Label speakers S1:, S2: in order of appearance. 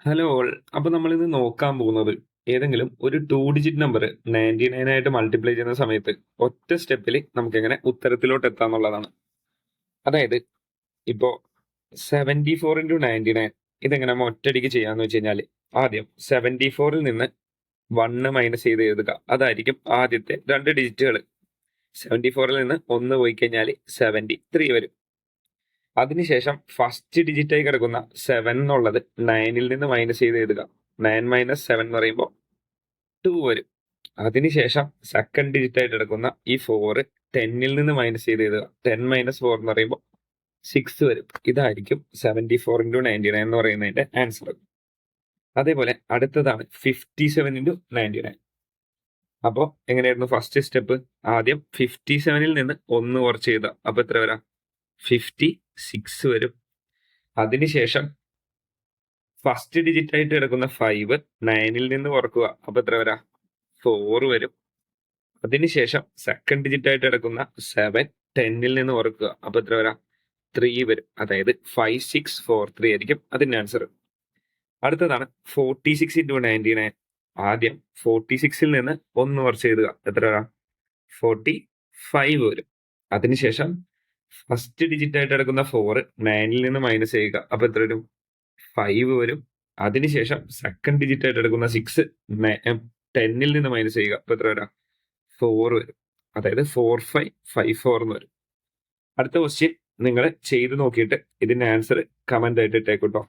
S1: Hello all. അപ്പൊ നമ്മളിന്ന് നോക്കാൻ പോകുന്നത് ഏതെങ്കിലും ഒരു 2 ഡിജിറ്റ് നമ്പർ 99 ആയിട്ട് മൾട്ടിപ്ലൈ ചെയ്യുന്ന സമയത്ത് ഒറ്റ സ്റ്റെപ്പിൽ നമുക്ക് എങ്ങനെ ഉത്തരത്തിലോട്ട് എത്താന്നുള്ളതാണ്. അതായത് ഇപ്പോ 74 × 99 ഇതെങ്ങനെ നമ്മൾ ഒറ്റയടിക്ക് ചെയ്യാന്ന് വെച്ച് കഴിഞ്ഞാൽ ആദ്യം 74-ൽ നിന്ന് 1 മൈനസ് ചെയ്ത് എഴുതുക. അതായിരിക്കും ആദ്യത്തെ 2 ഡിജിറ്റുകൾ. 74-ൽ നിന്ന് 1 പോയി കഴിഞ്ഞാൽ 73 വരും. അതിനുശേഷം ഫസ്റ്റ് ഡിജിറ്റായി കിടക്കുന്ന 7 എന്നുള്ളത് 9-ൽ നിന്ന് മൈനസ് ചെയ്ത് എഴുതുക. 9 മൈനസ് 7 എന്ന് പറയുമ്പോൾ 2 വരും. അതിനുശേഷം സെക്കൻഡ് ഡിജിറ്റായിട്ട് കിടക്കുന്ന ഈ 4 10-ൽ നിന്ന് മൈനസ് ചെയ്ത് എഴുതുക. 10 മൈനസ് 4 എന്ന് പറയുമ്പോൾ 6 വരും. ഇതായിരിക്കും 74 × 99 എന്ന് പറയുന്നതിന്റെ ആൻസർ. അതേപോലെ അടുത്തതാണ് 57 × 99. അപ്പോൾ എങ്ങനെയായിരുന്നു ഫസ്റ്റ് സ്റ്റെപ്പ്? ആദ്യം 57-ൽ നിന്ന് 1 കുറച്ച് എഴുതുക. അപ്പൊ എത്ര വരാം? 56 വരും. അതിനുശേഷം ഫസ്റ്റ് ഡിജിറ്റ് ആയിട്ട് കിടക്കുന്ന 5 9-ൽ നിന്ന് കുറക്കുക. അപ്പൊ എത്ര വരാം? 4 വരും. അതിനുശേഷം സെക്കൻഡ് ഡിജിറ്റ് ആയിട്ട് കിടക്കുന്ന 7 10-ൽ നിന്ന് കുറക്കുക. അപ്പൊ എത്ര വരാം? 3 വരും. അതായത് 5643 ആയിരിക്കും അതിന്റെ ആൻസർ. അടുത്തതാണ് 46 × 99. ആദ്യം 46-ൽ നിന്ന് 1 കുറച്ച് എഴുതുക. എത്ര വരാം? 45 വരും. അതിനുശേഷം ഫസ്റ്റ് ഡിജിറ്റ് ആയിട്ട് കിടക്കുന്ന 4 9-ൽ നിന്ന് മൈനസ് ചെയ്യുക. അപ്പൊ എത്ര വരും? 5 വരും. അതിനുശേഷം സെക്കൻഡ് ഡിജിറ്റ് ആയിട്ട് എടുക്കുന്ന 6 10-ൽ നിന്ന് മൈനസ് ചെയ്യുക. അപ്പൊ എത്ര വരാം? 4 വരും. അതായത് 4554 എന്ന് വരും. അടുത്ത ക്വസ്റ്റ്യൻ നിങ്ങൾ ചെയ്ത് നോക്കിയിട്ട് ഇതിന്റെ ആൻസർ കമന്റ് ആയിട്ട് ഇട്ടേക്കൂട്ടോ.